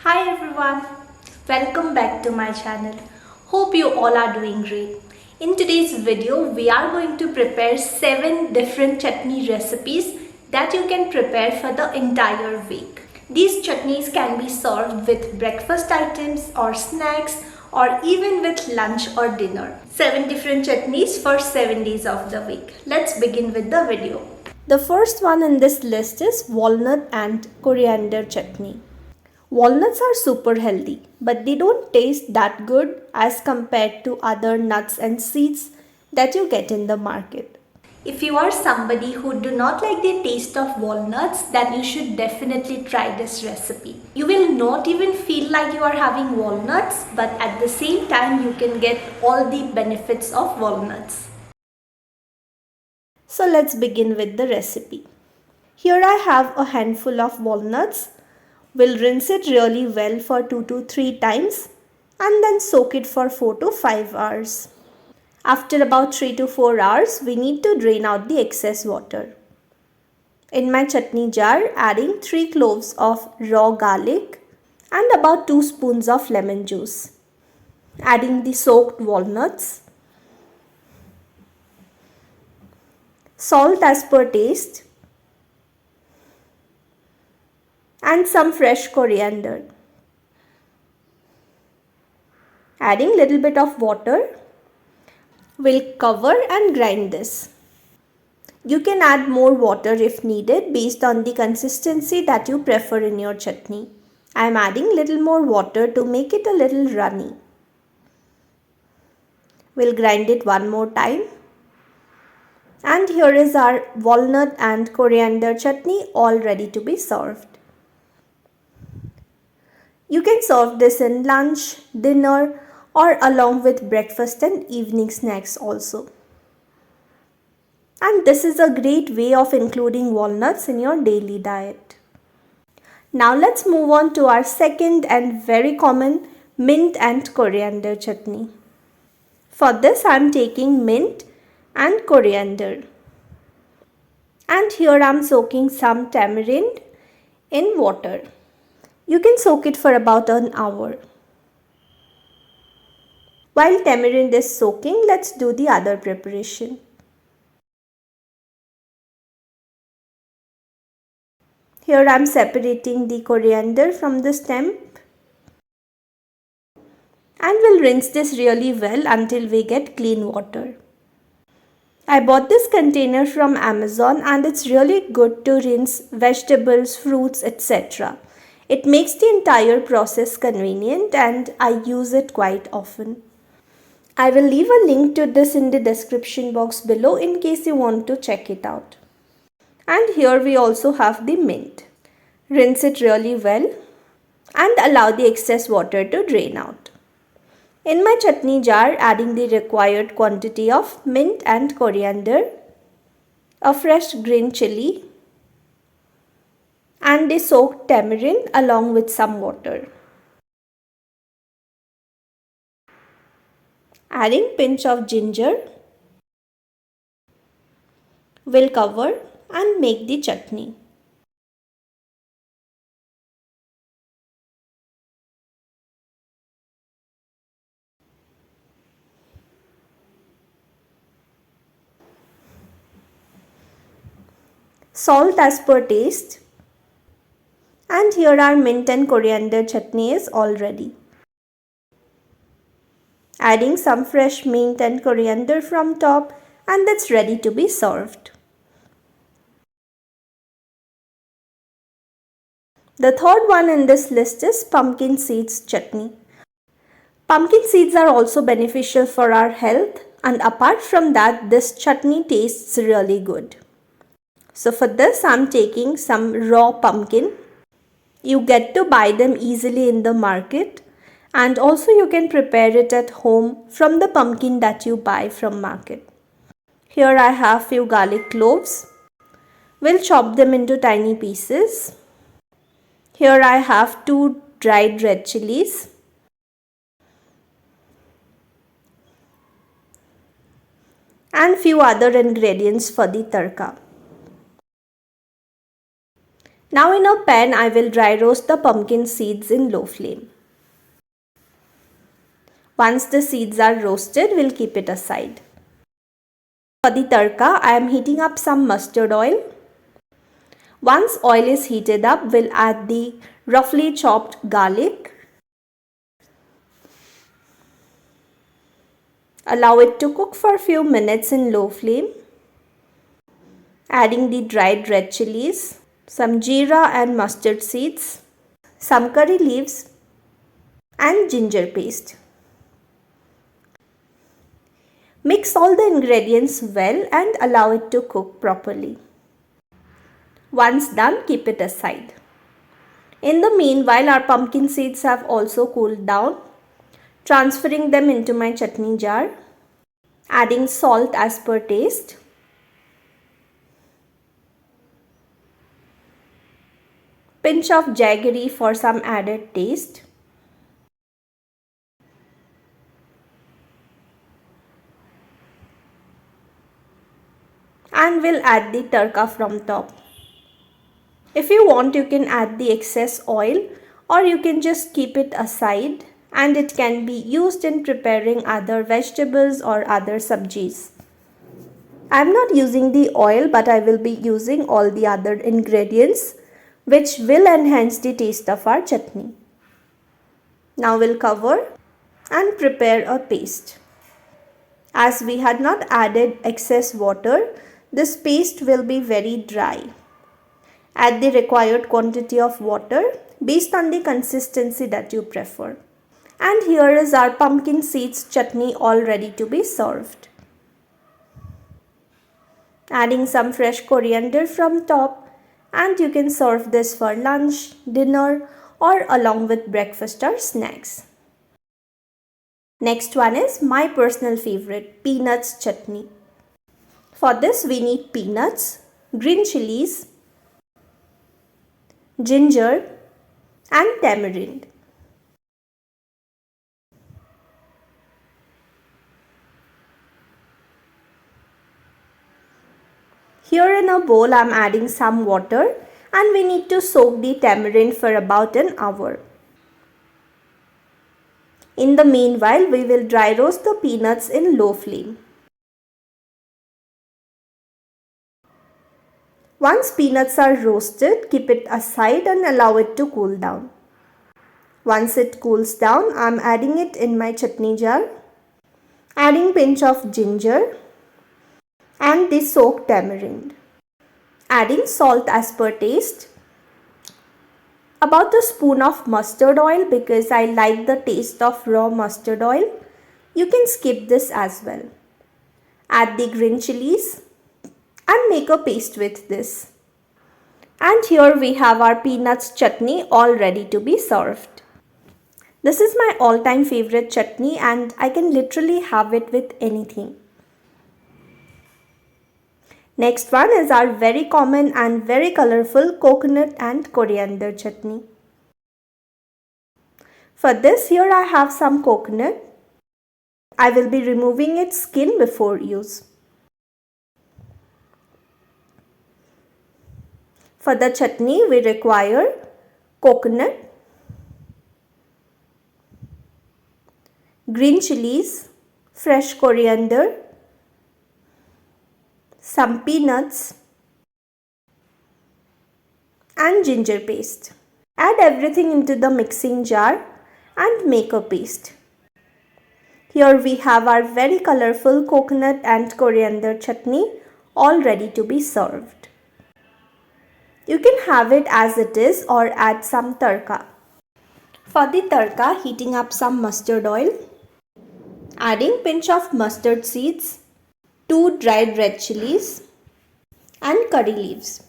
Hi everyone, welcome back to my channel. Hope you all are doing great. In today's video, we are going to prepare 7 different chutney recipes that you can prepare for the entire week. These chutneys can be served with breakfast items or snacks or even with lunch or dinner. 7 different chutneys for 7 days of the week. Let's begin with the video. The first one in this list is walnut and coriander chutney. Walnuts are super healthy, but they don't taste that good as compared to other nuts and seeds that you get in the market. If you are somebody who do not like the taste of walnuts, then you should definitely try this recipe. You will not even feel like you are having walnuts, but at the same time you can get all the benefits of walnuts. So let's begin with the recipe. Here I have a handful of walnuts. We'll rinse it really well for 2 to 3 times and then soak it for 4 to 5 hours. After about 3 to 4 hours, we need to drain out the excess water. In my chutney jar, adding 3 cloves of raw garlic and about 2 spoons of lemon juice. Adding the soaked walnuts. Salt as per taste. And some fresh coriander. Adding little bit of water, we'll cover and grind this. You can add more water if needed based on the consistency that you prefer in your chutney. I am adding little more water to make it a little runny. We'll grind it one more time. And here is our walnut and coriander chutney all ready to be served. You can serve this in lunch, dinner, or along with breakfast and evening snacks also. And this is a great way of including walnuts in your daily diet. Now let's move on to our second and very common mint and coriander chutney. For this I am taking mint and coriander. And here I am soaking some tamarind in water. You can soak it for about an hour. While tamarind is soaking, let's do the other preparation. Here I am separating the coriander from the stem and we'll rinse this really well until we get clean water. I bought this container from Amazon and it's really good to rinse vegetables, fruits, etc. It makes the entire process convenient and I use it quite often. I will leave a link to this in the description box below in case you want to check it out. And here we also have the mint. Rinse it really well and allow the excess water to drain out. In my chutney jar, adding the required quantity of mint and coriander, a fresh green chili, and a soaked tamarind along with some water. Adding pinch of ginger, we'll cover and make the chutney. Salt as per taste. And here our mint and coriander chutney is all ready. Adding some fresh mint and coriander from top and that's ready to be served. The third one in this list is pumpkin seeds chutney. Pumpkin seeds are also beneficial for our health and apart from that this chutney tastes really good. So for this I am taking some raw pumpkin. You get to buy them easily in the market and also you can prepare it at home from the pumpkin that you buy from market. Here I have few garlic cloves. We'll chop them into tiny pieces. Here I have 2 dried red chilies. And few other ingredients for the tadka. Now in a pan I will dry roast the pumpkin seeds in low flame. Once the seeds are roasted, we'll keep it aside. For the tarka, I am heating up some mustard oil. Once oil is heated up, we'll add the roughly chopped garlic. Allow it to cook for a few minutes in low flame. Adding the dried red chilies, some jeera and mustard seeds, some curry leaves and ginger paste. Mix all the ingredients well and allow it to cook properly. Once done, keep it aside. In the meanwhile, our pumpkin seeds have also cooled down. Transferring them into my chutney jar. Adding salt as per taste. Pinch of jaggery for some added taste. And we'll add the tarka from top. If you want, you can add the excess oil or you can just keep it aside and it can be used in preparing other vegetables or other sabjis. I am not using the oil, but I will be using all the other ingredients which will enhance the taste of our chutney. Now we'll cover and prepare a paste. As we had not added excess water, this paste will be very dry. Add the required quantity of water based on the consistency that you prefer. And here is our pumpkin seeds chutney all ready to be served. Adding some fresh coriander from top, and you can serve this for lunch, dinner or along with breakfast or snacks. Next one is my personal favorite, peanuts chutney. For this we need peanuts, green chilies, ginger and tamarind. Here in a bowl I am adding some water and we need to soak the tamarind for about an hour. In the meanwhile, we will dry roast the peanuts in low flame. Once peanuts are roasted, keep it aside and allow it to cool down. Once it cools down, I am adding it in my chutney jar. Adding pinch of ginger and the soaked tamarind. Adding salt as per taste. About a spoon of mustard oil because I like the taste of raw mustard oil. You can skip this as well. Add the green chilies and make a paste with this. And here we have our peanuts chutney all ready to be served. This is my all-time favorite chutney and I can literally have it with anything. Next one is our very common and very colorful coconut and coriander chutney. For this, here I have some coconut. I will be removing its skin before use. For the chutney, we require coconut, green chilies, fresh coriander, some peanuts and ginger paste. Add everything into the mixing jar and make a paste. Here we have our very colorful coconut and coriander chutney all ready to be served. You can have it as it is or add some tarka. For the tarka, heating up some mustard oil, adding pinch of mustard seeds, 2 dried red chilies and curry leaves.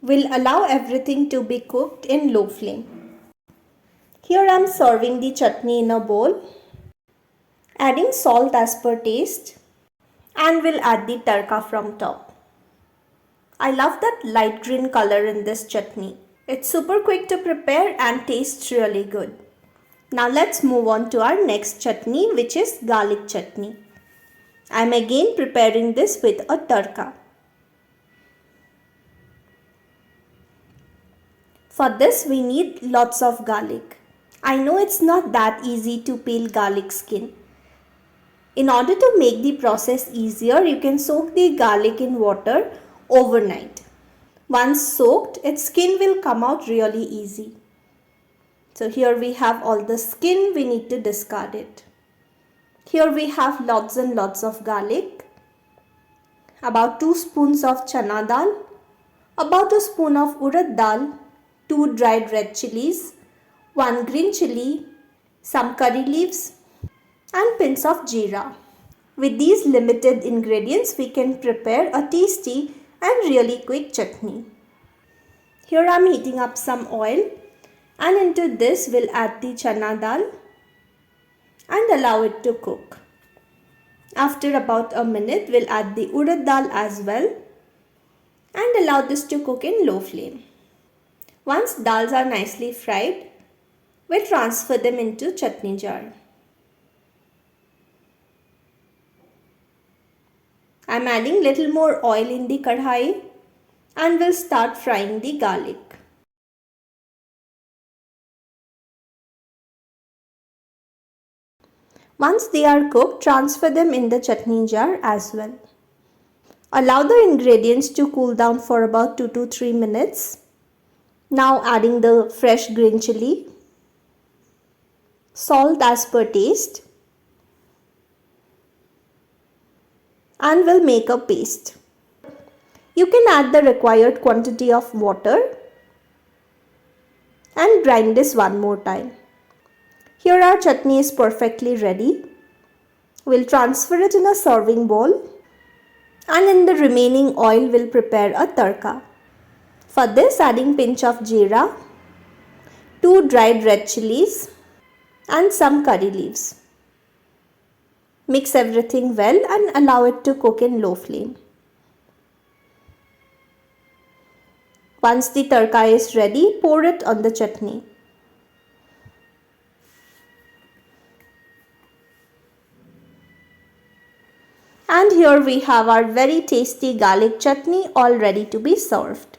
We'll allow everything to be cooked in low flame. Here I am serving the chutney in a bowl, adding salt as per taste, and we'll add the tarka from top. I love that light green color in this chutney. It's super quick to prepare and tastes really good. Now let's move on to our next chutney, which is garlic chutney. I am again preparing this with a tarka. For this we need lots of garlic. I know it's not that easy to peel garlic skin. In order to make the process easier, you can soak the garlic in water overnight. Once soaked, its skin will come out really easy. So here we have all the skin, we need to discard it. Here we have lots and lots of garlic, about 2 spoons of chana dal, about a spoon of urad dal, 2 dried red chilies, 1 green chili, some curry leaves and pinch of jeera. With these limited ingredients, we can prepare a tasty and really quick chutney. Here I am heating up some oil, and into this we'll add the chana dal and allow it to cook. After about a minute, we'll add the urad dal as well and allow this to cook in low flame. Once dals are nicely fried, we'll transfer them into chutney jar. I'm adding little more oil in the kadhai and will start frying the garlic. Once they are cooked, transfer them in the chutney jar as well. Allow the ingredients to cool down for about 2 to 3 minutes. Now adding the fresh green chili, salt as per taste, and will make a paste. You can add the required quantity of water and grind this one more time. Here our chutney is perfectly ready. We'll transfer it in a serving bowl, and in the remaining oil we'll prepare a tadka. For this, adding pinch of jeera, 2 dried red chilies and some curry leaves. Mix everything well and allow it to cook in low flame. Once the tadka is ready, pour it on the chutney. And here we have our very tasty garlic chutney all ready to be served.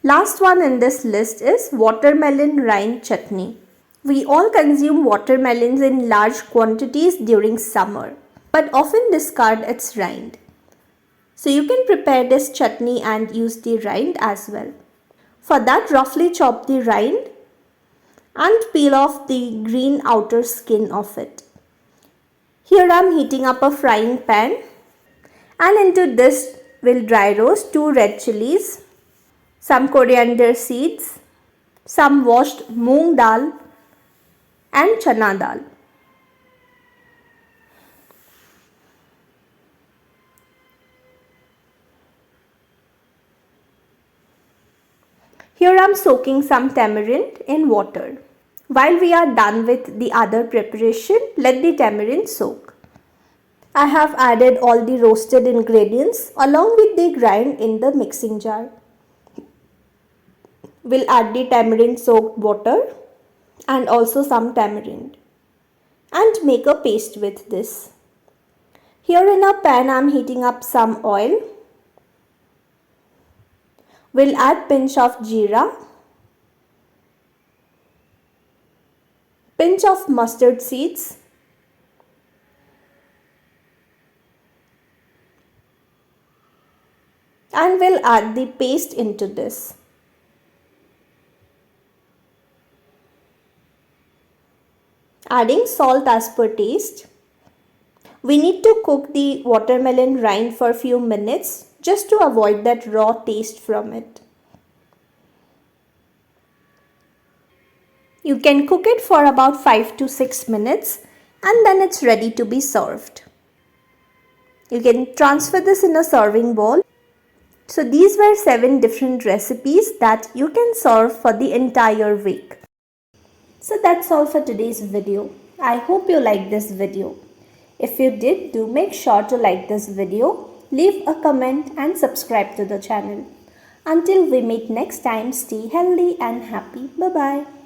Last one in this list is watermelon rind chutney. We all consume watermelons in large quantities during summer, but often discard its rind. So you can prepare this chutney and use the rind as well. For that, roughly chop the rind and peel off the green outer skin of it. Here I am heating up a frying pan, and into this we'll dry roast 2 red chilies, some coriander seeds, some washed moong dal and chana dal. Here I am soaking some tamarind in water. While we are done with the other preparation, let the tamarind soak. I have added all the roasted ingredients along with the grind in the mixing jar. We'll add the tamarind soaked water and also some tamarind and make a paste with this. Here in a pan I am heating up some oil. We'll add pinch of jeera, pinch of mustard seeds, and we'll add the paste into this. Adding salt as per taste. We need to cook the watermelon rind for a few minutes just to avoid that raw taste from it. You can cook it for about 5 to 6 minutes and then it's ready to be served. You can transfer this in a serving bowl. So these were 7 different recipes that you can serve for the entire week. So that's all for today's video. I hope you liked this video. If you did, do make sure to like this video, leave a comment and subscribe to the channel. Until we meet next time, stay healthy and happy. Bye-bye.